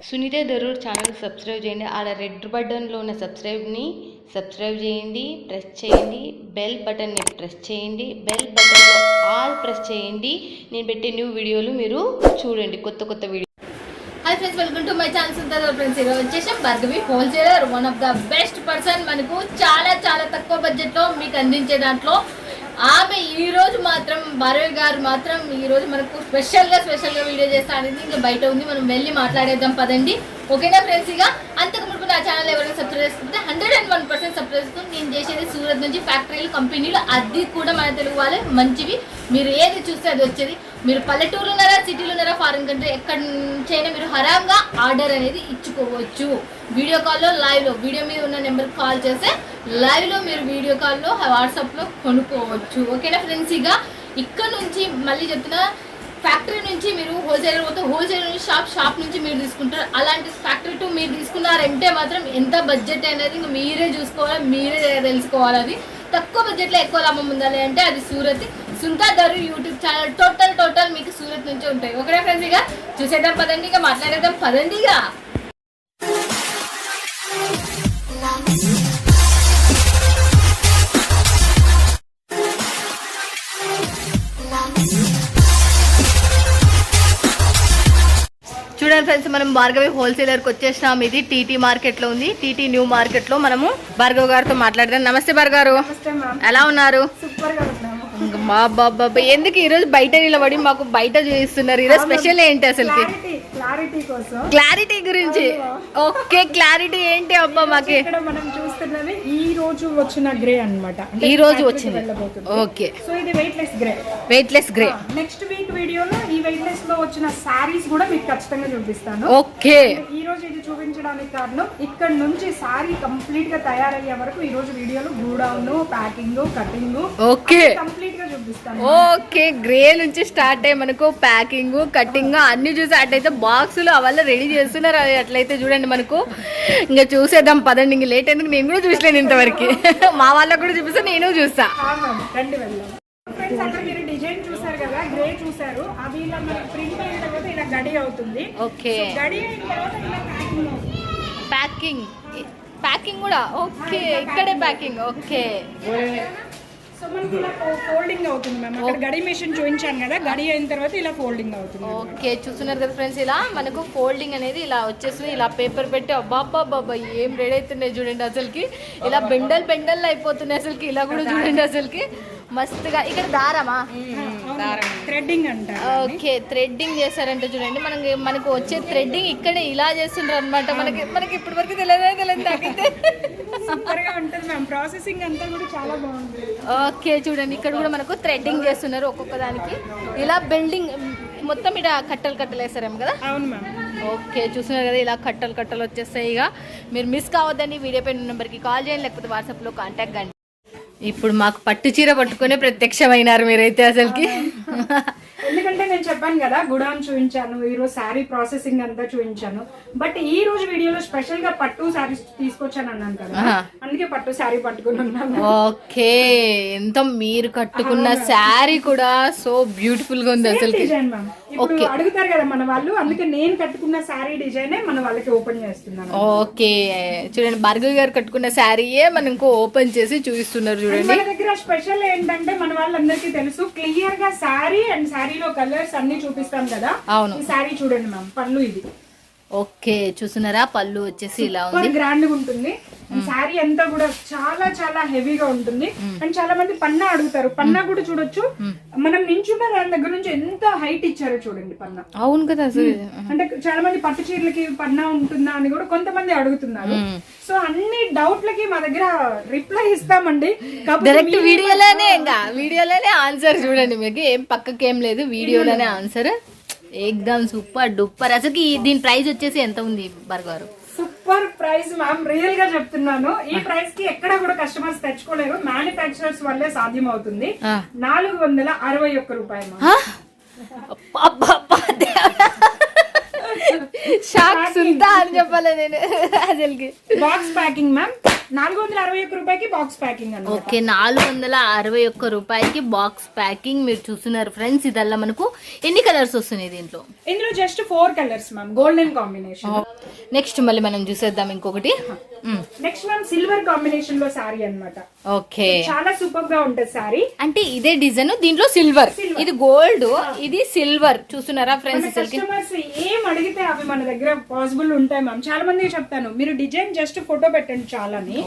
Sunitha Darur channel subscribe చేయండి. ఆడ red బటన్లో ఉన్న సబ్స్క్రైబ్ చేయండి, ప్రెస్ చేయండి. బెల్ బటన్ని ప్రెస్ చేయండి. బెల్ బటన్లో ఆల్ ప్రెస్ చేయండి. నేను పెట్టే న్యూ వీడియోలు మీరు చూడండి, కొత్త video. Hi friends, welcome to my channel Sunitha Darur. Friends, ఈరోజు వచ్చేసి Bhargavi wholesaler, one of the best person. మనకు చాలా తక్కువ బడ్జెట్లో మీకు అందించే దాంట్లో ఆమె ఈరోజు మాత్రం భార్గవి గారు మాత్రం ఈరోజు మనకు స్పెషల్గా వీడియో చేస్తా అనేది ఇంకా బయట ఉంది. మనం వెళ్ళి మాట్లాడేద్దాం పదండి. ఓకేనా ఫ్రెండ్స్? ఇక అంతకు ముందు నా ఛానల్ ఎవరైనా సబ్స్క్రైబ్ చేసుకుంటే 101% సబ్స్క్రైబ్ చేసుకుని నేను చేసేది సూరత్ నుంచి ఫ్యాక్టరీలు, కంపెనీలు, అది కూడా మన తెలుగు వాళ్ళే మంచివి. మీరు ఏది చూస్తే అది వచ్చేది. మీరు పల్లెటూరులో ఉన్నారా, సిటీలో ఉన్నారా, ఫారిన్ కంట్రీ ఎక్కడి నుంచైనా మీరు హరాంగా ఆర్డర్ అనేది ఇచ్చుకోవచ్చు. వీడియో కాల్లో, లైవ్లో, వీడియో మీద ఉన్న నెంబర్కి కాల్ చేస్తే లైవ్లో మీరు వీడియో కాల్లో, వాట్సాప్లో కొనుక్కోవచ్చు. ఓకేనా ఫ్రెండ్స్? ఇక ఇక్కడ నుంచి మళ్ళీ చెప్తున్నా, ఫ్యాక్టరీ నుంచి మీరు హోల్సేలర్ పోతే హోల్సేలర్ నుంచి షాప్ నుంచి మీరు తీసుకుంటారు. అలాంటి ఫ్యాక్టరీ టు మీరు తీసుకున్నారంటే మాత్రం ఎంత బడ్జెట్ అనేది ఇంకా మీరే చూసుకోవాలి, మీరే తెలుసుకోవాలి. అది తక్కువ బడ్జెట్లో ఎక్కువ లాభం ఉండాలి అంటే అది Surat Sunitha Darur YouTube channel. Total మీకు సూరత్ నుంచి ఉంటాయి. ఓకేనా ఫ్రెండ్స్? ఇక చూసేద్దాం పదండి, ఇక మాట్లాడేద్దాం పదండి. ఇక చూడండి ఫ్రెండ్స్, మనం భార్గవి హోల్సేలర్కి వచ్చేసినాం. ఇది టీటీ మార్కెట్లో ఉంది. టీటీ న్యూ మార్కెట్లో మనము భార్గవ్ గారితో మాట్లాడదాం. నమస్తే భార్గవ్ గారు, ఎలా ఉన్నారు? బాబా, ఎందుకు ఈరోజు బయట నిలబడి మాకు బయట చూపిస్తున్నారు? ఈరోజు స్పెషల్ ఏంటి అసలు? క్లారిటీ గురించి. ఓకే, క్లారిటీ ఏంటి అబ్బా? మాకు మనం చూస్తున్నది ఈ రోజు వచ్చిన గ్రే అన్నమాట. ఈ రోజు వచ్చింది. ఓకే, సో ఇది వెయిట్లెస్ గ్రే. నెక్స్ట్ వీక్ వీడియోలో ఈ వెయిట్లెస్ లో వచ్చిన సారీస్ కూడా మీకు ఖచ్చితంగా చూపిస్తాను. ఓకే, ఈ రోజు ఇది చూపించడానికి కారణం ఇక్కడ నుంచి సారీ కంప్లీట్ గా తయారయ్యే వరకు ఈ రోజు వీడియోలో godown, packing, cutting okay complete గా చూపిస్తాను. ఓకే, గ్రే నుంచి స్టార్ట్ అయ్యి మనకు ప్యాకింగ్, కటింగ్ అన్ని చూసి అట్లయితే బాక్సులు అవల్ల రెడీ చేస్తున్నారు. అది అట్లయితే చూడండి, మనకు ఇంకా చూసేద్దాం పదండి. ఇంక లేట్ ఎందుకు, నేను కూడా చూసలేను ఇంతవరకు. మా వాళ్ళకు కూడా చూపిస్తా, నేను చూస్తా. రండి వెళ్దాం. ఫ్రెండ్స్, అక్కడ మీరు డిజైన్ చూసారు కదా, గ్రే చూసారు. అది ఇలా మనకి ప్రింట్ అయిన తర్వాత ఇలా గడి అవుతుంది. ఓకే, గడి అయిన తర్వాత ఇలా ప్యాకింగ్ అవుతుంది. ప్యాకింగ్ కూడా ఓకే, ఇక్కడే ప్యాకింగ్. ఓకే, సో మనకి ఇలా ఫోల్డింగ్ అవుతుంది మ్యామ్. అక్కడ గడి మెషిన్ చూపించాను కదా, గడి అయిన తర్వాత ఇలా ఫోల్డింగ్ అవుతుంది. ఓకే, చూస్తున్నారు కదా ఫ్రెండ్స్, ఇలా మనకు ఫోల్డింగ్ అనేది ఇలా వచ్చేస్తుంది. ఇలా పేపర్ పెట్టి అబ్బాబ్బా ఏం రెడీ అవుతున్నాయి చూడండి. అసలుకి ఇలా బెండల్ అయిపోతున్నాయి అసలుకి. ఇలా కూడా చూడండి అసలుకి మస్తుగా. ఇక్కడ దారమా? థ్రెడ్డింగ్ అంట. ఓకే, థ్రెడ్డింగ్ చేశారంటే చూడండి. మనకు వచ్చే థ్రెడ్డింగ్ ఇక్కడే ఇలా చేస్తుండ్రు అనమాట. మనకి ఇప్పటి వరకు తెలియదు నాకైతే. సూపర్ గా ఉంటుంది మ్యామ్. ప్రాసెసింగ్ అంతా కూడా చాలా బాగుంది. ఓకే, చూడండి ఇక్కడ కూడా మనకు థ్రెడ్డింగ్ చేస్తున్నారు. ఒక్కొక్క దానికి ఇలా బెల్డింగ్ మొత్తం ఇలా కట్టలు వేస్తారేమో కదా? అవును మ్యామ్. ఓకే, చూస్తున్నారు కదా, ఇలా కట్టలు వచ్చేస్తాయి. ఇక మీరు మిస్ కావద్దని వీడియో పైన నెంబర్కి కాల్ చేయండి, లేకపోతే వాట్సాప్లో కాంటాక్ట్ కండి. ఇప్పుడు మాకు పట్టు చీర పట్టుకునే ప్రత్యక్షమైనారు మీరైతే అసలుకి. ఎందుకంటే నేను చెప్పాను కదా, గుడాన్ చూపించాను, ఈరోజు శారీ ప్రాసెసింగ్ అంతా చూపించాను. బట్ ఈ రోజు వీడియోలో స్పెషల్ గా పట్టు శారీస్ తీసుకొచ్చాను అన్నాను కదా, అందుకే పట్టు శారీ పట్టుకుని ఉన్నాను. ఓకే, ఎంత మీరు కట్టుకున్న శారీ కూడా సో బ్యూటిఫుల్ గా ఉంది అసలు. ఓకే, అడుగుతారు కదా మన వాళ్ళు, అందుకే నేను కట్టుకున్న శారీ డిజైన్ మన వాళ్ళకి ఓపెన్ చేస్తున్నాను. ఓకే, చూడండి భార్గవి గారు కట్టుకున్న శారీయే మనకు ఓపెన్ చేసి చూపిస్తున్నారు చూడండి. మన దగ్గర స్పెషల్ ఏంటంటే మన వాళ్ళందరికీ తెలుసు, క్లియర్ గా శారీ అండ్ శారీలో కలర్స్ అన్ని చూపిస్తాం కదా. అవును, ఈ శారీ చూడండి మ్యామ్, పళ్ళు ఇది. ఓకే, చూస్తున్నారా, పళ్ళు వచ్చేసి ఇలా ఉంది, గ్రాండ్ గా ఉంటుంది. శారీ అంతా కూడా చాలా హెవీగా ఉంటుంది. అండ్ చాలా మంది పన్నా అడుగుతారు. పన్నా కూడా చూడొచ్చు, మనం నించున్న దాని దగ్గర నుంచి ఎంత హైట్ ఇచ్చారో చూడండి పన్నా. అవును కదా, అంటే చాలా మంది పట్టు చీరలకి పన్నా ఉంటుందా అని కూడా కొంతమంది అడుగుతున్నారు. సో అన్ని డౌట్లకి మా దగ్గర రిప్లై ఇస్తామండి. డైరెక్ట్ వీడియోలోనే ఆన్సర్ చూడండి. మీకు ఏం పక్కకి ఏం లేదు, వీడియోలోనే ఆన్సర్. ఎక్దమ్ super duper. అసలు దీని ప్రైస్ వచ్చేసి ఎంత ఉంది Bhargav? Super price ma'am, real గా చెప్తున్నాను. ఈ ప్రైస్ కి ఎక్కడ కూడా కస్టమర్స్ తెచ్చుకోలేరు, మ్యానుఫ్యాక్చరర్స్ వల్లే సాధ్యం అవుతుంది. 461 రూపాయలు. షాక్ సుంతా అని చెప్పాలి నేను అసలుకి. బాక్స్ ప్యాకింగ్ మ్యామ్, 461 రూపాయకి బాక్స్ ప్యాకింగ్ అన్నమాట. ఓకే, 461 రూపాయలకి బాక్స్ ప్యాకింగ్ మీరు చూస్తున్నారు ఫ్రెండ్స్. ఇదల్లా మనకు ఎన్ని కలర్స్ వస్తున్నాయి దీంట్లో? ఇందులో just 4 colours ma'am, golden combination. Next మళ్ళీ మనం చూసేద్దాం ఇంకొకటి. నెక్స్ట్ మ్యామ్ సిల్వర్ కాంబినేషన్ లో సారీ అన్నమాట. ఓకే, చాలా సూపర్ గా ఉంటది సారీ. అంటే ఇదే డిజైన్, దీంట్లో సిల్వర్, ఇది గోల్డ్, ఇది సిల్వర్. చూస్తున్నారా ఫ్రెండ్స్? కస్టమర్స్ ఏం అడిగితే అవి మన దగ్గర పాసిబుల్ ఉంటాయి మ్యామ్. చాలా మంది చెప్తాను, మీరు డిజైన్ జస్ట్ ఫోటో పెట్టండి చాలని.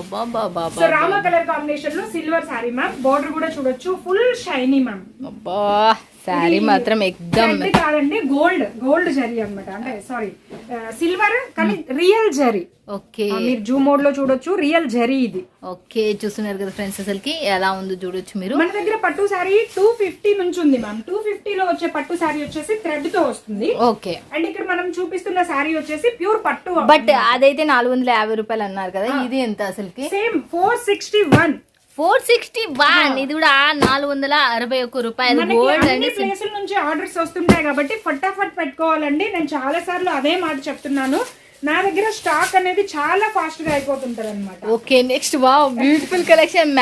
సో రామా కలర్ కాంబినేషన్ లో సిల్వర్ సారీ మ్యామ్. బోర్డర్ కూడా చూడొచ్చు, ఫుల్ షైనీ మ్యామ్. అబ్బా, సారీ మాత్రం ఎక్దమ్ కాదండి, గోల్డ్ జరీ అన్నమాట. అంటే సారీ సిల్వర్ కానీ రియల్ జరీ. ఓకే, మీరు జూమ్ మోడ్ లో చూడొచ్చు, రియల్ జరీ ఇది. ఓకే, చూస్తున్నారు కదా ఫ్రెండ్స్, అసలుకి ఎలా ఉందో చూడొచ్చు మీరు. మన దగ్గర పట్టు సారీ 250 నుంచి ఉంది మ్యామ్. 250 లో వచ్చే పట్టు సారీ వచ్చేసి థ్రెడ్ తో వస్తుంది. ఓకే, అండ్ ఇక్కడ మనం చూపిస్తున్న సారీ వచ్చేసి ప్యూర్ పట్టు. బట్ అదైతే 450 రూపాయలు అన్నారు కదా, ఇది ఎంత అసలుకి? సేమ్ 461. 461. ఇది కూడా 461 రూపాయలు. గోల్డ్ అన్ని ప్లేసుల నుంచి ఆర్డర్స్ వస్తుంటాయి కాబట్టి ఫటాఫట్ పెట్టుకోవాలండి. నేను చాలా సార్లు అదే మాట చెప్తున్నాను, నా దగ్గర స్టాక్ అనేది చాలా ఫాస్ట్ గా అయిపోతుంటది అనమాట. Okay, next wow, beautiful collection.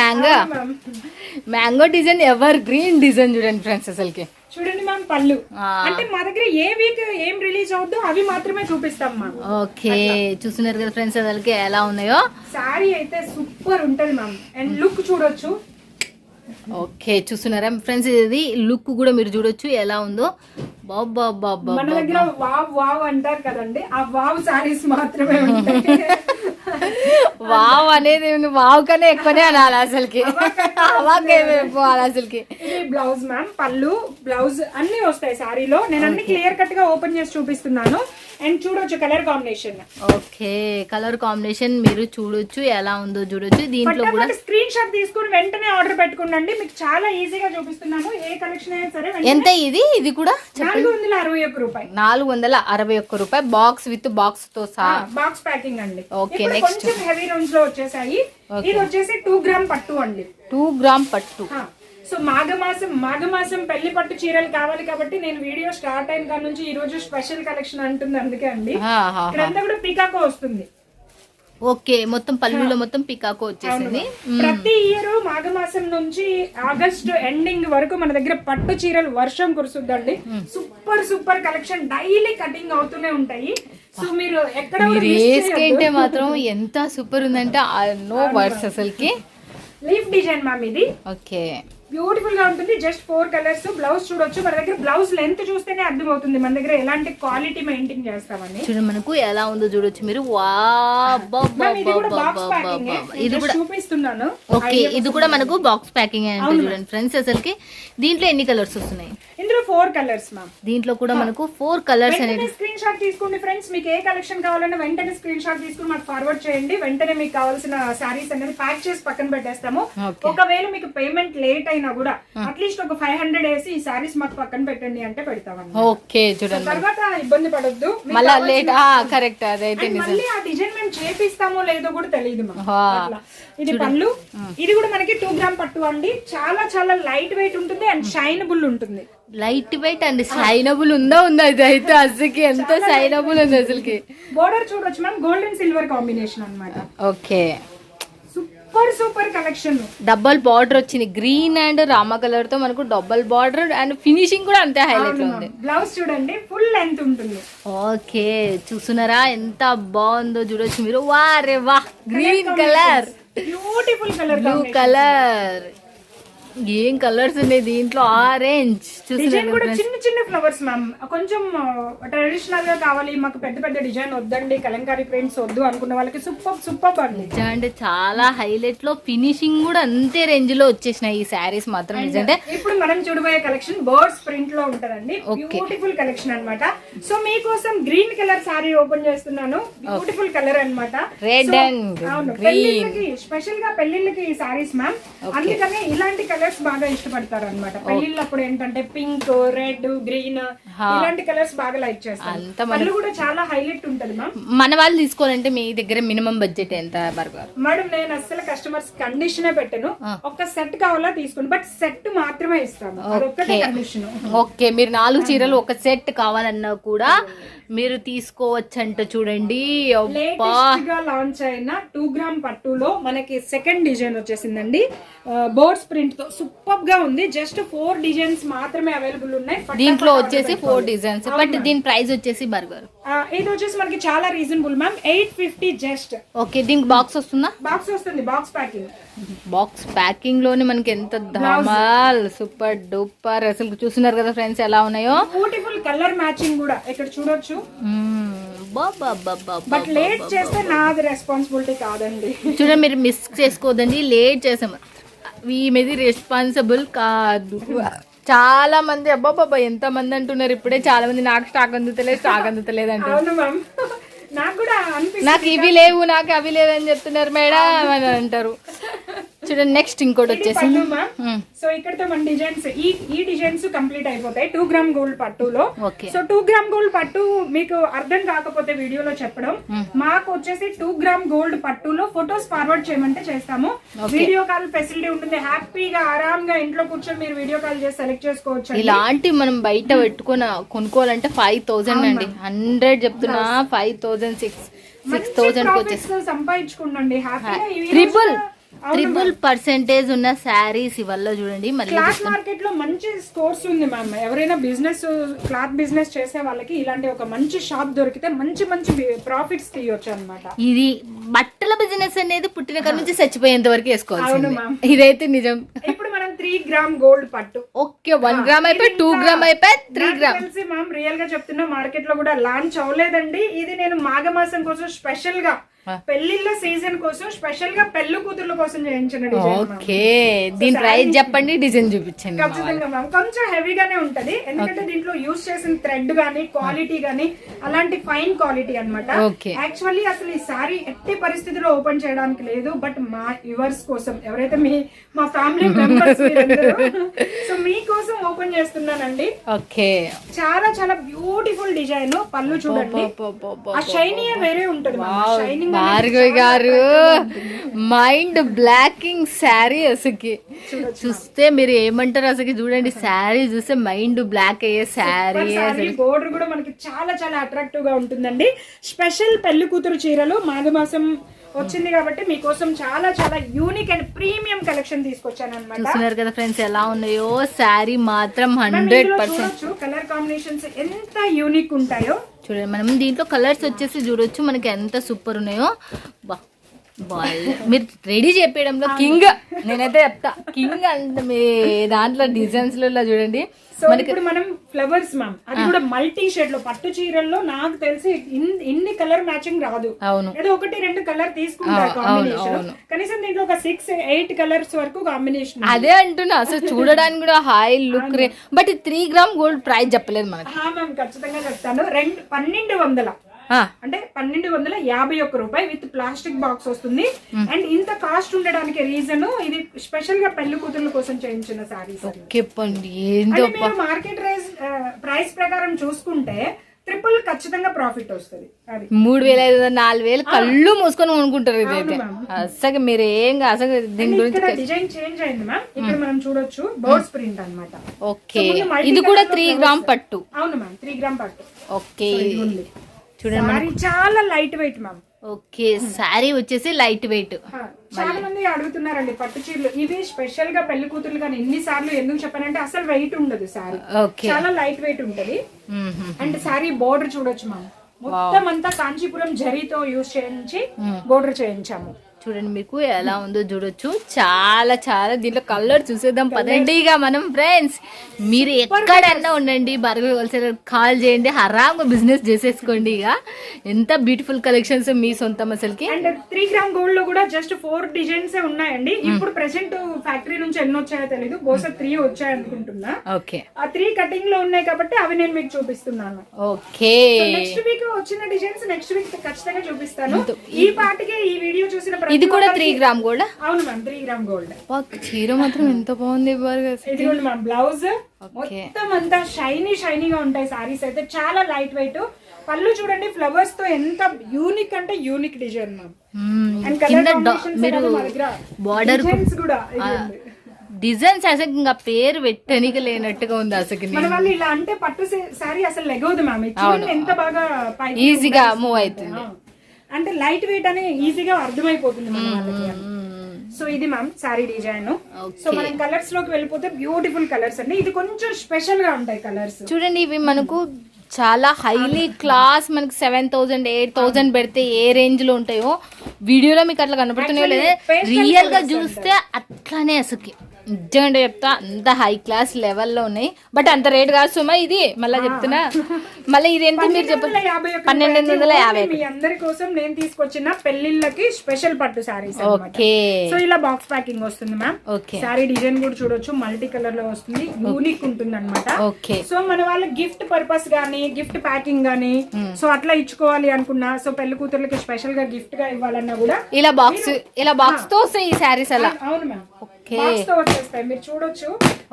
Mango design, ever green design చూడండి ఫ్రెండ్స్ అసలుకి. చూడండి మ్యామ్ పళ్ళు. అంటే మా దగ్గర ఏ వీక్ ఏం రిలీజ్ అవుద్దో అవి మాత్రమే చూపిస్తాం మ్యామ్. ఓకే, చూస్తున్నారు కదా ఫ్రెండ్స్ అసలుకి ఎలా ఉన్నాయో. సారీ అయితే సూపర్ ఉంటది మ్యామ్. అండ్ లుక్ చూడొచ్చు. ఓకే, చూస్తున్నారా ఫ్రెండ్స్, ఇది లుక్ కూడా మీరు చూడొచ్చు ఎలా ఉందో. బాబా బాబా, మన దగ్గర వావ్ వావ్ అంటారు కదండి, ఆ వావ్ సారీస్ మాత్రమే ఉంటాయి. వావ్ అనేది వావ్ కన్నా ఎక్కువనే అనాలి అసలుకి. అసలుకి ఇది బ్లౌజ్ మ్యామ్, పళ్ళు బ్లౌజ్ అన్ని వస్తాయి సారీలో. నేను అన్ని క్లియర్ కట్ గా ఓపెన్ చేసి చూపిస్తున్నాను. అండ్ చూడొచ్చు colour combination. Okay, colour combination మీరు చూడొచ్చు ఎలా ఉందో చూడొచ్చు. దీంట్లో కూడా స్క్రీన్ షాట్ తీసుకుని వెంటనే ఆర్డర్ పెట్టుకోండి. మీకు చాలా ఈజీగా చూపిస్తున్నాము. ఏ కలెక్షన్ అయినా సరే. ఎంత ఇది కూడా 461 రూపాయలు. 461 రూపాయలు, బాక్స్ విత్ బాక్స్ తో సహా బాక్స్ ప్యాకింగ్ అండి. ఓకే, నెక్స్ట్ కొంచెం హెవీ రేంజ్ లో వచ్చేసాయి. ఇది వచ్చేసి 2 గ్రామ్ పట్టు అండి. 2 గ్రామ్ పట్టు. సో మాఘమాసం పెళ్లి పట్టు చీరలు కావాలి కాబట్టి నేను వీడియో స్టార్ట్ అయిన కాడ నుంచి ఈ రోజు స్పెషల్ కలెక్షన్ అంటుంది, అందుకే అండి. ఇక్కడంతా కూడా పికాకో వస్తుంది. ఓకే, మొత్తం పళ్ళులో మొత్తం పికాకో వచ్చేసింది. ప్రతి ఇయర్ మాఘమాసం నుంచి ఆగస్ట్ ఎండింగ్ వరకు మన దగ్గర పట్టు చీరలు వర్షం కురుస్తుందండి. సూపర్ కలెక్షన్ డైలీ కటింగ్ అవుతూనే ఉంటాయి. సో మీరు ఎక్కడ వేసుకుంటే మాత్రం ఎంత సూపర్ ఉందంటే నో వర్డ్స్ అసలుకి. లీఫ్ డిజైన్ మ్యామ్ ఇది. ఓకే, బ్యూటిఫుల్ గా ఉంటుంది. Just 4 colours. బ్లౌజ్ చూడొచ్చు. మన దగ్గర బ్లౌజ్ లెంత్ చూస్తేనే అర్థమవుతుంది మన దగ్గర ఎలాంటి క్వాలిటీ మెయింటైన్ చేస్తామని. చూడండి మనకు ఎలా ఉందో చూడొచ్చు మీరు. ఇది కూడా చూపిస్తున్నాను. ఓకే, ఇది కూడా మనకు బాక్స్ ప్యాకింగ్ అంటే చూడండి ఫ్రెండ్స్ అసలుకి. దీంట్లో ఎన్ని కలర్స్ వస్తున్నాయి? ఇందులో 4 కలర్స్ మ్యామ్. దీంట్లో కూడా మనకు 4 కలర్స్ అనేది. స్క్రీన్ షాట్ తీసుకోండి ఫ్రెండ్స్. మీకు ఏ కలెక్షన్ కావాలన్నా వెంటనే స్క్రీన్ షాట్ తీసుకుని మాకు ఫార్వర్డ్ చేయండి. వెంటనే మీకు కావాల్సిన సారీస్ అనేది ప్యాక్ చేసి పక్కన పెట్టేస్తాము. ఒకవేళ మీకు పేమెంట్ లేట్ అయినా కూడా అట్లీస్ట్ ఒక 500 వేసి ఈ సారీస్ మాకు పక్కన పెట్టండి అంటే పెడతామని. ఓకే, చూడండి తర్వాత ఇబ్బంది పడొద్దు. మళ్ళీ లేట్. కరెక్ట్, అదైతే మళ్ళీ ఆ డిజైన్ మేము చేపిస్తామో లేదో కూడా తెలియదు. ఇది పళ్ళు. ఇది కూడా మనకి 2 గ్రామ్ పట్టు అండి. చాలా లైట్ వెయిట్ ఉంటుంది అండ్ షైనబుల్ ఉంటుంది. లైట్ వెయిట్ అండ్ షైనబుల్ ఉందా ఇది అయితే అసలుకి ఎంత షైనబుల్ ఉంది అసలుకి. బోర్డర్ చూడొచ్చు ma'am, gold and silver combination అన్నమాట. Okay, super collection. Double border వచ్చింది, గ్రీన్ అండ్ రామ కలర్ తో మనకు డబల్ బార్డర్ అండ్ ఫినిషింగ్ కూడా అంతే హైలైట్ ఉంది. బ్లౌజ్ చూడండి ఫుల్ లెంత్ ఉంటుంది. ఓకే, చూస్తున్నారా ఎంత బాగుందో చూడొచ్చు మీరు. వారే వా, green colour, beautiful colour, blue colour, ఏం కలర్స్ ఉన్నాయి దీంట్లో. ఆరెంజ్ డిజైన్ కూడా చిన్న ఫ్లవర్స్ మ్యామ్. కొంచెం ట్రెడిషనల్ గా కావాలి మాకు, పెద్ద డిజైన్ వద్దండి, కలంకారీ ప్రింట్స్ వద్దు అనుకున్న వాళ్ళకి సూపర్ అండి. అంటే చాలా హైలైట్ లో ఫినిషింగ్ కూడా అంతే రేంజ్ లో వచ్చేసినాయి ఈ సారీస్ మాత్రం. నిజంటే ఇప్పుడు మనం చూడబోయే కలెక్షన్ బర్డ్స్ ప్రింట్ లో ఉంటదండి. బ్యూటిఫుల్ కలెక్షన్ అన్నమాట. సో మీకోసం గ్రీన్ కలర్ సారీ ఓపెన్ చేస్తున్నాను. బ్యూటిఫుల్ కలర్ అన్నమాట. రెడ్ అండ్ గ్రీన్, స్పెషల్ గా పెళ్లిళ్ళకి ఈ సారీస్ మ్యామ్. అందుకనే ఇలాంటి కలర్ కలర్స్ బాగా ఇష్టపడతారు అనమాట. పెళ్లిళ్ళప్పుడు ఏంటంటే పింక్, రెడ్, గ్రీన్ ఇలాంటి కలర్స్ బాగా లైక్ చేస్తారు. పళ్ళు కూడా చాలా హైలైట్ ఉంటది మ్యామ్. మన వాళ్ళు తీసుకోవాలంటే మీ దగ్గర మినిమం బడ్జెట్ ఎంత బర్గర్? మేడం నేను అసలు కస్టమర్స్ కండిషన్ పెట్టను, ఒక సెట్ కావాలా తీసుకోండి, బట్ సెట్ మాత్రమే ఇస్తాను, అదొక్కటే కండిషన్. ఓకే, మీరు 4 చీరలు ఒక సెట్ కావాలన్నా కూడా మీరు తీసుకోవచ్చంట. చూడండి, లేటెస్ట్ గా లాంచ్ అయిన 2 గ్రామ్ పట్టులో మనకి సెకండ్ డిజైన్ వచ్చేసిందండి. బోర్డ్స్ ప్రింట్ తో సూపర్ గా ఉంది. జస్ట్ 4 డిజైన్స్ మాత్రమే అవైలబుల్ ఉన్నాయి దీంట్లో వచ్చేసి 4 డిజైన్స్. బట్ దీని ప్రైస్ వచ్చేసి బర్గర్ ఇది వచ్చేసి మనకి చాలా రీజనబుల్ మ్యామ్, 850 జస్ట్. ఓకే, దీనికి బాక్స్ వస్తుందా? బాక్స్ వస్తుంది, బాక్స్ ప్యాకింగ్. బాక్స్ ప్యాకింగ్ లోనే మనకి ఎంత ధమాల్, సూపర్ డూపర్. అసలు చూస్తున్నారు కదా ఫ్రెండ్స్ ఎలా ఉన్నాయో. బ్యూటిఫుల్ కలర్ మ్యాచింగ్ కూడా ఇక్కడ చూడొచ్చు. బట్ లేట్ చేస్తే నాది రెస్పాన్సిబిలిటీ కాదండి. చూడండి, మీరు మిస్ చేసుకోదండి. లేట్ చేసాము మీది రెస్పాన్సిబుల్ కాదు. చాలా మంది అబ్బాబాబా ఎంత మంది అంటున్నారు ఇప్పుడే. చాలా మంది నాకు స్టాక్ అందుతలేదు అవును మ్యామ్, నాకు కూడా నాకు ఇవి లేవు, నాకు అవి లేదని చెప్తున్నారు మేడం అని అంటారు. చూడండి, నెక్స్ట్ ఇంకోటి వచ్చేసి సో ఇక్కడతో మన డిజైన్స్ ఈ డిజైన్స్ కంప్లీట్ అయిపోతాయి 2 గ్రామ్ గోల్డ్ పట్టులో. ఓకే, సో 2 గ్రామ్ గోల్డ్ పట్టు మీకు అర్థం కాకపోతే వీడియోలో చెప్పడం, మాకు వచ్చేసి 2 గ్రామ్ గోల్డ్ పట్టులో ఫొటోస్ ఫార్వర్డ్ చేయమంటే చేస్తాము. వీడియో కాల్ ఫెసిలిటీ ఉంటుంది. హ్యాపీగా ఆరాంగా ఇంట్లో కూర్చొని మీరు వీడియో కాల్ చేసి సెలెక్ట్ చేసుకోవచ్చు. ఇలాంటి మనం బయట కొనుక్కోవాలంటే 5000 అండి. 100 చెప్తున్నా, 5000 6,000 వచ్చేసి సంపాదించుకోండి హ్యాపీగా. ట్రిపుల్% ఉన్న శారీస్ ఇవల్ల చూడండి. క్లాత్ మార్కెట్ లో మంచి స్కోర్స్ ఉంది మ్యామ్. ఎవరైనా బిజినెస్ క్లాత్ బిజినెస్ చేసే వాళ్ళకి ఇలాంటి ఒక మంచి షాప్ దొరికితే మంచి ప్రాఫిట్స్ తీయొచ్చు అన్నమాట. ఇది బట్టల బిజినెస్ అనేది పుట్టిన కాడ నుంచి చచ్చిపోయేంత వరకు వేసుకోవాలి. ఇదైతే నిజం. ఇప్పుడు మనం 3 గ్రామ్ గోల్డ్ పట్టు. ఓకే, 1 గ్రామ్ అయిపోయి 2 గ్రామ్ అయిపోయి 3 గ్రామ్. తెలిసి మ్యామ్ రియల్ గా చెప్తున్నా, మార్కెట్ లో కూడా లాంచ్ అవ్వలేదండి. ఇది నేను మాఘమాసం కోసం స్పెషల్ గా, పెళ్లిళ్ళ సీజన్ కోసం స్పెషల్ గా పెళ్లి కూతుర్ల కోసం చేయించిన డిజైన్. ఓకే, దీని ప్రైస్ చెప్పండి, డిజైన్ చూపించండి. ఖచ్చితంగా మ్యామ్, కొంచెం హెవీగానే ఉంటది, ఎందుకంటే దీంట్లో యూజ్ చేసిన థ్రెడ్ గానీ క్వాలిటీ గానీ అలాంటి ఫైన్ క్వాలిటీ అన్నమాట. యాక్చువల్లీ అసలు ఈ సారీ ఎట్టి పరిస్థితిలో ఓపెన్ చేయడానికి లేదు, బట్ మా వ్యూవర్స్ కోసం, ఎవరైతే మా ఫ్యామిలీ మెంబర్స్ సో మీకోసం ఓపెన్ చేస్తున్నానండి. ఓకే, చాలా చాలా బ్యూటిఫుల్ డిజైన్. పళ్ళు చూడండి, ఆ షైనీ వేరే ఉంటది. షైనింగ్ భార్గవి గారు మైండ్ బ్లాకింగ్ శారీ అసలుకి చూస్తే మీరు ఏమంటారు అసలు. చూడండి, శారీ చూస్తే మైండ్ బ్లాక్ అయ్యే శారీ. బోర్డర్ కూడా మనకి చాలా చాలా అట్రాక్టివ్ గా ఉంటుందండి. స్పెషల్ పెళ్లి కూతురు చీరలు మాఘమాసం వచ్చింది కాబట్టి మీకోసం చాలా చాలా యూనిక్ అండ్ ప్రీమియం కలెక్షన్ తీసుకొచ్చాను అన్నమాట. చూస్తున్నారు కదా ఫ్రెండ్స్ ఎలా ఉన్నాయో. శారీ మాత్రం 100% కలర్ కాంబినేషన్స్ ఎంత యూనిక్ ఉంటాయో చూడండి. మనం దీంట్లో కలర్స్ వచ్చేసి చూడొచ్చు మనకి ఎంత సూపర్ ఉన్నాయో. మీరు రెడీ చెప్పేయడంలో కింగ్, నేనైతే చెప్తా కింగ్ అంటే మీ దాంట్లో డిజైన్స్ లో చూడండి. సో ఇప్పుడు మనం ఫ్లవర్స్ మ్యామ్, అది కూడా మల్టీ షేడ్ లో పట్టు చీరల్లో నాకు తెలిసి ఇన్ని కలర్ మ్యాచింగ్ రాదు. అవును, ఏదో 1-2 కలర్ తీసుకుంటారు కాంబినేషన్. కనీసం దీంట్లో ఒక 6-8 కలర్స్ వరకు కాంబినేషన్. అదే అంటున్నా, అసలు చూడడానికి కూడా high look. But 3 gram gold price చెప్పలేదు మనకి. మ్యామ్ ఖచ్చితంగా చెప్తాను. 1200 అంటే 1251 రూపాయి విత్ ప్లాస్టిక్ బాక్స్ వస్తుంది. అండ్ ఇంత కాస్ట్ ఉండడానికి రీజన్ ఇది స్పెషల్ గా పెళ్లి కూతుర్ల కోసం చేయించిన సారీస్. మార్కెట్ ప్రైస్ ప్రకారం చూసుకుంటే ట్రిపుల్ ఖచ్చితంగా ప్రాఫిట్ వస్తుంది. 3,500-4,000 కళ్ళు మూసుకొని కొనుక్కుంటారు. ఇదైతే అసలు మీరు ఏం అసలు దీని గురించి డిజైన్ చేంజ్ అయింది మ్యామ్. ఇక్కడ మనం చూడొచ్చు బర్డ్స్ ప్రింట్ అన్నమాట. ఓకే, ఇది కూడా 3 గ్రామ్ పట్టు. అవును మ్యామ్, 3 గ్రామ్ పట్టు. ఓకే, చూడండి చాలా light weight ma'am. Okay, sorry వచ్చేసి లైట్ వెయిట్. చాలా మంది అడుగుతున్నారండి పట్టు చీరలు. ఇవి స్పెషల్ గా పెళ్లి కూతురు కానీ ఎన్నిసార్లు ఎందుకు చెప్పానంటే అసలు వెయిట్ ఉండదు సారీ, చాలా లైట్ వెయిట్ ఉంటది. అండ్ సారీ బోర్డర్ చూడొచ్చు మ్యామ్, మొత్తం అంతా కాంచీపురం జరీతో యూజ్ చేయించి బోర్డర్ చేయించాము. చూడండి మీకు ఎలా ఉందో చూడొచ్చు. చాలా చాలా దీంట్లో కలర్ చూసేద్దాం పదండి. ఇక మనం ఫ్రెండ్స్ మీరు ఎక్కడన్నా ఉండండి, భార్గవి హోల్సేల్ కాల్ చేయండి, హరాంగా బిజినెస్ చేసేసుకోండి. ఇక ఎంత బ్యూటిఫుల్ కలెక్షన్స్ మీ సొంతం అసలుకి. అండ్ 3 గ్రామ్ గోల్డ్ లో కూడా జస్ట్ 4 డిజైన్స్ ఉన్నాయండి. ఇప్పుడు ప్రెసెంట్ ఫ్యాక్టరీ నుంచి ఎన్ని వచ్చాయో తెలీదు, బహుశా 3 వచ్చాయి అనుకుంటున్నా. ఓకే, ఆ 3 కటింగ్ లో ఉన్నాయి కాబట్టి అవి నేను మీకు చూపిస్తున్నాను. ఓకే, నెక్స్ట్ వీక్ వచ్చిన డిజైన్స్ నెక్స్ట్ వీక్ ఖచ్చితంగా చూపిస్తాను. ఈ పాటికి ఈ వీడియో చూసిన ఇది కూడా 3 గ్రామ్ గోల్డ్. అవును మ్యామ్, 3 గ్రామ్ గోల్డ్. చీర మాత్రం ఎంత బాగుంది. ఇది మ్యామ్ బ్లౌజ్ మొత్తం అంతా షైనీగా ఉంటాయి సారీస్ అయితే, చాలా లైట్ వెయిట్. పళ్ళు చూడండి ఫ్లవర్స్ తో ఎంత యూనిక్ అంటే unique design ma'am. And colour combinations border కూడా డిజైన్స్ అసలు ఇంకా పేరు పెట్టనికి లేనట్టుగా ఉంది అసలు. మన వాళ్ళు ఇలా అంటే పట్టు సారీ అసలు లెగవదు మ్యామ్. చూడండి ఎంత బాగా ఈజీగా మూవ్ అవుతుంది, అంటే లైట్ వెయిట్ అని ఈజీగా అర్థమైపోతుంది మన వాళ్ళకి. సో ఇది మ్యామ్ సారీ డిజైన్. సో మనం కలర్స్ లోకి వెళ్ళిపోతే బ్యూటిఫుల్ కలర్స్ అండి. ఇది కొంచెం స్పెషల్ గా ఉంటాయి కలర్స్. చూడండి ఇవి మనకు చాలా హైలీ క్లాస్, మనకి 7,000 8,000 పెడితే ఏ రేంజ్ లో ఉంటాయో వీడియోలో మీకు అట్లా కనపడుతున్నాయో లేదా, రియల్ గా చూస్తే అట్లానే అసలు నిజంగా చెప్తా అంత హై క్లాస్ లెవెల్లో ఉన్నాయి. బట్ అంత రేట్ కాదు సుమా ఇది, మళ్ళీ చెప్తున్నా. మళ్ళీ ఇది ఎంత మీరు చెప్పండి? 1250. మీ అందరి కోసం నేను తీసుకొచ్చిన పెళ్లిళ్ళకి స్పెషల్ పట్టు సారీస్. ఓకే, సో ఇలా బాక్స్ ప్యాకింగ్ వస్తుంది మ్యామ్. ఓకే, సారీ డిజైన్ కూడా చూడొచ్చు, మల్టీ కలర్ లో వస్తుంది, యూనిక్ ఉంటుంది అనమాట. ఓకే, సో మన వాళ్ళ గిఫ్ట్ పర్పస్ గానీ, గిఫ్ట్ ప్యాకింగ్ గానీ, సో అట్లా ఇచ్చుకోవాలి అనుకున్నా, సో పెళ్లి కూతుర్లకి స్పెషల్ గా గిఫ్ట్ గా ఇవ్వాలన్నా కూడా ఇలా బాక్స్ తో వస్తాయి ఈ సారీస్ అలా. అవును మ్యామ్, బాక్స్ తో వచ్చేస్తాయి, మీరు చూడొచ్చు.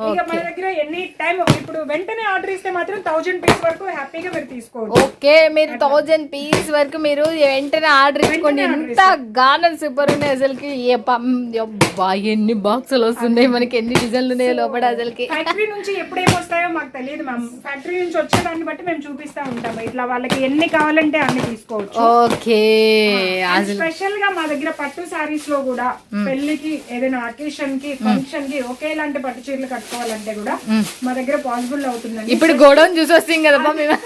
ఇక మన దగ్గర ఎనీ టైం ఇప్పుడు వెంటనే ఆర్డర్ ఇస్తే మాత్రం 1000 పీస్ వరకు హ్యాపీగా మీరు తీసుకోవచ్చు. ఓకే, మీరు 1000 పీస్ వరకు మీరు వెంటనే ఆర్డర్ ఇచ్చుకోండి. ఎంత గానం సూపర్ ఉన్నాయి అసలుకి. ఎన్ని బాక్సులు వస్తున్నాయి మనకి, ఎన్ని డిజైన్లు ఉన్నాయి లోపల అసలుకి. ఫ్యాక్టరీ నుంచి ఎప్పుడేమి వస్తాయో మాకు తెలియదు మ్యామ్. ఫ్యాక్టరీ నుంచి వచ్చేదాన్ని బట్టి మేము చూపిస్తా ఉంటాము. ఇట్లా వాళ్ళకి ఎన్ని కావాలంటే అన్ని తీసుకోవచ్చు. ఓకే, స్పెషల్ గా మా దగ్గర పట్టు సారీస్ లో కూడా పెళ్లికి ఏదైనా అకేషన్ కి ఫంక్షన్ కి ఒకేలాంటి పట్టు చీరలు కట్టుకోవాలంటే కూడా మా దగ్గర పాసిబుల్ అవుతుందండి. ఇప్పుడు గోడౌన్ చూసి వస్తాం కదా మేము.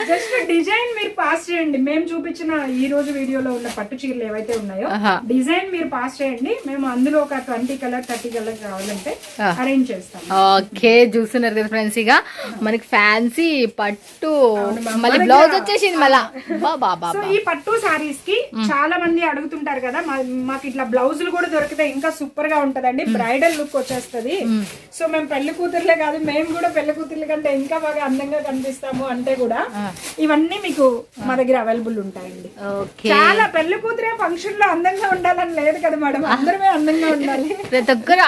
జస్ట్ డిజైన్ మీరు పాస్ చేయండి. మేము చూపించిన ఈ రోజు వీడియోలో ఉన్న పట్టు చీరలు ఏవైతే ఉన్నాయో డిజైన్ మీరు పాస్ చేయండి. మేము అందులో ఒక 20 కలర్ 30 కలర్ కావాలంటే అరేంజ్ చేస్తాం. ఓకే, చూస్తున్నారు కదా ఫ్రెండ్స్, ఇక మనకి ఫ్యాన్సీ పట్టు మళ్ళీ బ్లౌజ్ వచ్చేసింది మళ్ళా. సో ఈ పట్టు సారీస్ కి చాలా మంది అడుగుతుంటారు కదా, మాకు ఇట్లా బ్లౌజులు కూడా దొరికితే ఇంకా సూపర్ గా ఉంటదండి, బ్రైడల్ లుక్ వచ్చేస్తది. సో మేము పెళ్లి కూతుర్లే కాదు, మేము కూడా పెళ్లి కూతుర్ల కంటే ఇంకా బాగా అందంగా కనిపిస్తాము అంటే కూడా ఇవన్నీ మీకు మా దగ్గర అవైలబుల్ ఉంటాయండి. చాలా పెళ్లి కూతురే ఫంక్షన్ లో అందంగా ఉండాలని లేదు కదా మేడం, అందరమే అందంగా ఉండాలి. ప్రతి ఒక్కరు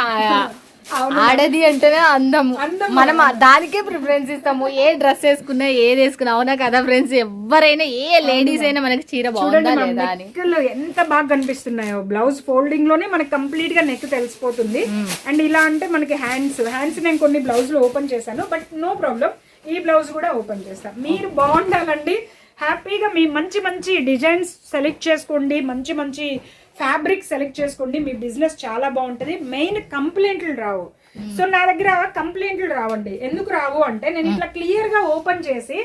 ఆడది అంటేనే అందము, మనం దానికే ప్రిఫరెన్స్ ఇస్తాము. ఏ డ్రెస్ వేసుకున్నా ఏది వేసుకున్నా, అవునా కదా ఫ్రెండ్స్? ఎవరైనా ఏ లేడీస్ అయినా మనకి చీర బాగుందా లేదా అని ఎంత బాగా కనిపిస్తున్నాయో. బ్లౌజ్ ఫోల్డింగ్ లోనే మనకి కంప్లీట్ గా నెక్ తెలిసిపోతుంది. అండ్ ఇలా అంటే మనకి హ్యాండ్స్ నేను కొన్ని బ్లౌజులు ఓపెన్ చేశాను, బట్ నో ప్రాబ్లం, ఈ బ్లౌజ్ కూడా ఓపెన్ చేస్తాం. మీరు బాగుండాలండి, హ్యాపీగా మీ మంచి మంచి డిజైన్స్ సెలెక్ట్ చేసుకోండి, మంచి మంచి ఫ్యాబ్రిక్ సెలెక్ట్ చేసుకోండి, మీ బిజినెస్ చాలా బాగుంటది. మెయిన్ కంప్లైంట్లు రావు. సో నా దగ్గర కంప్లైంట్లు రావండి. ఎందుకు రావు అంటే నేను ఇట్లా క్లియర్ గా ఓపెన్ చేసి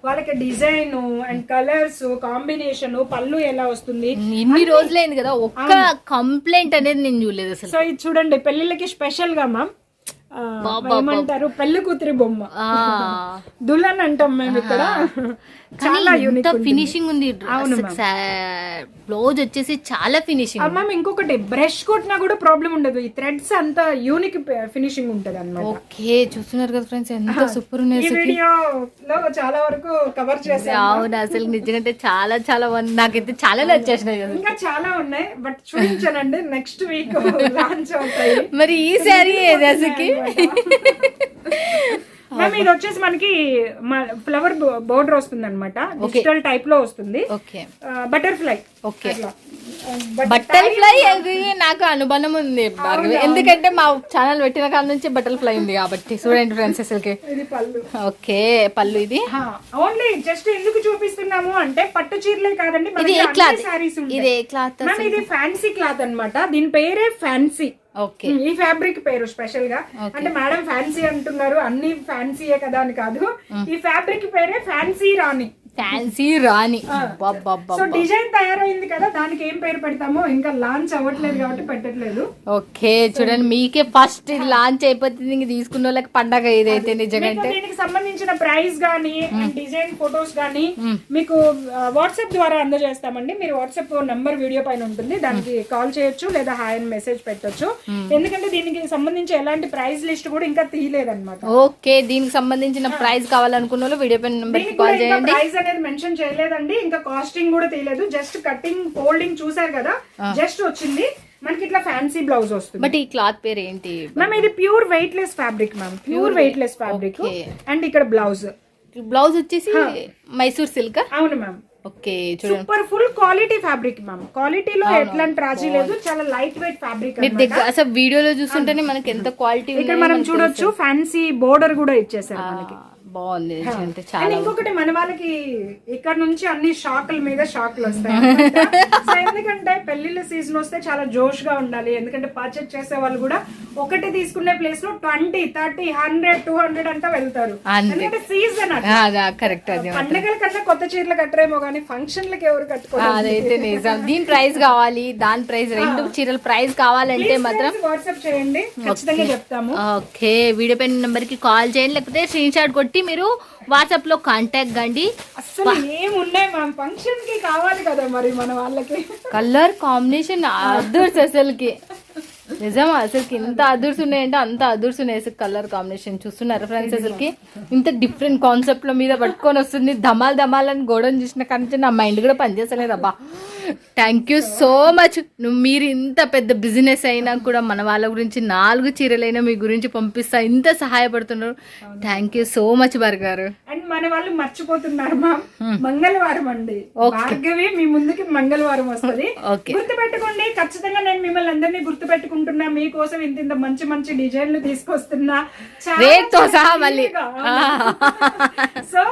వాళ్ళకి డిజైన్ అండ్ కలర్స్ కాంబినేషన్, పళ్ళు ఎలా వస్తుంది, ఇన్ని రోజులైంది కదా ఒక్క కంప్లైంట్ అనేది నేను చూడలేదు అసలు. సో ఇది చూడండి, పెళ్లిళ్ళకి స్పెషల్ గా మ్యామ్ ఏమంటారు, పెళ్లి కూతురి బొమ్మ దుల్హన్ అంటాం మేము ఇక్కడ. చాలా యూనిక్ ఫినిషింగ్ ఉంది. బ్లౌజ్ వచ్చేసి చాలా ఫినిషింగ్. మ్యామ్ ఇంకొకటి, బ్రష్ కొట్టినా కూడా ప్రాబ్లం ఉండదు. ఈ థ్రెడ్స్ అంతా యూనిక్ ఫినిషింగ్ ఉంటది అన్నమాట. ఓకే, చూస్తున్నారు కదా ఫ్రెండ్స్ ఎంత సూపర్ ఉన్నాయి. ఈ వీడియోలో చాలా వరకు కవర్ చేసాను. అవును, అసలు నిజంగా చాలా చాలా నాకైతే చాలా నచ్చేసినాయి. ఇంకా చాలా ఉన్నాయి బట్ చూపించానండి, నెక్స్ట్ వీక్ లాంచ్ అవుతాయి. మరి ఈ శారీ ఏది అసలుకి? మ్యామ్ ఇది వచ్చేసి మనకి ఫ్లవర్ బోర్డర్ వస్తుంది అనమాట, డిజిటల్ టైప్ లో వస్తుంది. బటర్ఫ్లై. ఓకే, బటర్ఫ్లై అది నాకు అనుబంధం ఉంది, ఎందుకంటే మా ఛానల్ పెట్టిన కాడ నుంచి బటర్ఫ్లై ఉంది కాబట్టి. చూడండి ఫ్రెండ్స్ అసలుకి ఇది పళ్ళు. ఓకే, పళ్ళు ఇది ఓన్లీ జస్ట్ ఎందుకు చూపిస్తున్నాము అంటే పట్టు చీరలే కాదండి, ఇది క్లాత్, ఇది ఫ్యాన్సీ క్లాత్ అన్నమాట. దీని పేరే ఫ్యాన్సీ. ఓకే, ఈ ఫ్యాబ్రిక్ పేరు స్పెషల్ గా, అంటే మేడం ఫ్యాన్సీ అంటున్నారు, అన్ని ఫ్యాన్సీయే కదా అని కాదు. ఈ ఫ్యాబ్రిక్ పేరే ఫ్యాన్సీ రాణి. ఫ్యాన్సీ రాణి. సో డిజైన్ తయారైంది కదా, దానికి ఏం పేరు పెడతామో ఇంకా లాంచ్ అవ్వట్లేదు కాబట్టి పెట్టట్లేదు. ఓకే, చూడండి మీకే ఫస్ట్ లాంచ్ అయిపోతుంది, ఇంక తీసుకున్న వాళ్ళకి పండగ ఇదైతే నిజంగా. దీనికి సంబంధించిన ప్రైస్ గానీ డిజైన్ ఫొటోస్ గానీ మీకు వాట్సాప్ ద్వారా అందజేస్తామండి. మీరు వాట్సాప్ నంబర్ వీడియో పైన ఉంటుంది, దానికి కాల్ చేయొచ్చు లేదా హాయ్ అని మెసేజ్ పెట్టొచ్చు. ఎందుకంటే దీనికి సంబంధించి ఎలాంటి ప్రైస్ లిస్ట్ కూడా ఇంకా తీయలేదన్నమాట. ఓకే, దీనికి సంబంధించిన ప్రైస్ కావాలనుకున్న వాళ్ళు వీడియో పైన నంబర్ కాల్ చేయండి. అనేది మెన్షన్ చేయలేదండి, ఇంకా కాస్టింగ్ కూడా తీయలేదు, జస్ట్ కటింగ్ ఫోల్డింగ్ చూసారు కదా జస్ట్ వచ్చింది. మనకి ఇట్లా ఫ్యాన్సీ బ్లౌజ్ వస్తుంది. బట్ ఈ క్లాత్ పేరు ఏంటి మ్యామ్? ఇది pure weight less fabric ma'am, pure weight less fabric. And ఇక్కడ బ్లౌజ్ వచ్చేసి మైసూర్ సిల్క్. అవును ma'am. Okay, super full quality fabric ma'am, క్వాలిటీలో ఎట్లాంటి రాజీ లేదు, చాలా లైట్ వెయిట్ ఫ్యాబ్రిక్. అసలు వీడియోలో చూస్తుంటేనే మనకి ఎంత క్వాలిటీ ఇక్కడ మనం చూడొచ్చు, ఫ్యాన్సీ బోర్డర్ కూడా ఇచ్చేసారు మనకి. బాగుంది. చాలా ఇంకొకటి మన వాళ్ళకి ఇక్కడ నుంచి అన్ని షాకుల మీద షాకులు వస్తాయి. సో ఎందుకంటే పెళ్లిళ్ళ సీజన్ వస్తే చాలా జోష్ గా ఉండాలి, ఎందుకంటే పర్చేజ్ చేసే వాళ్ళు కూడా ఒకటి తీసుకునే ప్లేస్ లో 20, 30, 100, 200 అంతా వెళ్తారు. ఎందుకంటే సీజన్ కరెక్ట్. పండుగల కన్నా కొత్త చీరలు కట్టరేమో కానీ ఫంక్షన్లకి ఎవరు కట్టుకోవాలి. అదైతే నిజం. దీని ప్రైస్ కావాలి, దాని ప్రైస్, రెండు చీరల ప్రైస్ కావాలంటే మాత్రం వాట్సాప్ చేయండి, ఖచ్చితంగా చెప్తాము. ఓకే, వీడియో పైన నెంబర్ కి కాల్ చేయండి, లేకపోతే స్క్రీన్ షాట్ కొట్టి మీరు వాట్సాప్ లో కాంటాక్ట్ కండి. అసలు ఏమున్నాయి మ్యామ్, ఫంక్షన్ కి కావాలి కదా మరి మన వాళ్ళకి. కలర్ కాంబినేషన్ అదర్స్ అసలుకి, నిజం అసలుకి ఇంత అదర్స్ ఉన్నాయంటే అంత అదర్స్ ఉన్నాయి. అసలు కలర్ కాంబినేషన్ చూస్తున్నారు ఫ్రెండ్స్, అసలుకి ఇంత డిఫరెంట్ కాన్సెప్ట్ లో మీద పట్టుకొని వస్తుంది. ధమాల్ ధమాల్ అని గోడని చూసిన కానీ నా మైండ్ కూడా పనిచేస్తలేదు అబ్బా. Thank you so much. మీరు ఇంత పెద్ద బిజినెస్ అయినా కూడా మన వాళ్ళ గురించి 4 చీరలైనా మీ గురించి పంపిస్తా ఇంత సహాయపడుతున్నారు. Thank you so much Bhargavi. And మన వాళ్ళు మర్చిపోతున్నారు మా మంగళవారం అండి, భార్గవి మీ ముందుకి మంగళవారం వస్తుంది, గుర్తుపెట్టుకోండి. ఖచ్చితంగా నేను మిమ్మల్ని అందరినీ గుర్తుపెట్టుకుంటున్నా, మీకోసం ఇంత మంచి మంచి డిజైన్లు తీసుకొస్తున్నా, సో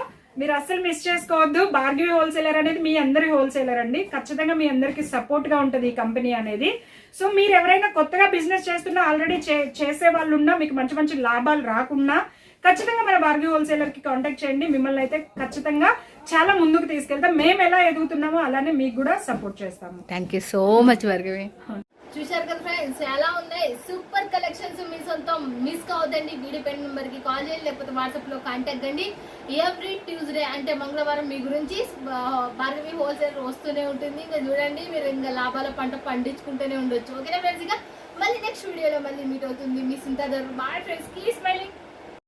మీరు అస్సలు మిస్ చేసుకోవద్దు. భార్గవి హోల్సేలర్ అనేది మీ అందరి హోల్సేలర్ అండి, ఖచ్చితంగా మీ అందరికి సపోర్ట్ గా ఉంటది ఈ కంపెనీ అనేది. సో మీరు ఎవరైనా కొత్తగా బిజినెస్ చేస్తున్నా, ఆల్రెడీ చేసే వాళ్ళు ఉన్నా, మీకు మంచి మంచి లాభాలు రాకున్నా ఖచ్చితంగా మన భార్గవి హోల్సేలర్ కి కాంటాక్ట్ చేయండి. మిమ్మల్ని అయితే ఖచ్చితంగా చాలా ముందుకు తీసుకెళ్తాం. మేము ఎలా ఎదుగుతున్నామో అలానే మీకు కూడా సపోర్ట్ చేస్తాము. Thank you so much Bhargavi. చూశారు కదా ఫ్రెండ్స్, ఎలా ఉన్నాయి సూపర్ కలెక్షన్స్. మీ సొంతం మిస్ కావద్దండి. వీడియో పైన నెంబర్ కి కాల్ చేయండి, లేకపోతే వాట్సాప్ లో కాంటాక్ట్ కండి. ఎవ్రీ ట్యూస్డే అంటే మంగళవారం మీ గురించి భార్గవి హోల్సేల్ వస్తూనే ఉంటుంది. ఇంకా చూడండి, మీరు ఇంకా లాభాల పంట పండించుకుంటూనే ఉండొచ్చు. ఓకేనా ఫ్రెండ్స్, ఇక మళ్ళీ నెక్స్ట్ వీడియోలో మళ్ళీ మీట్ అవుతుంది మీ సింతాదర్. Bye friends, keep smiling.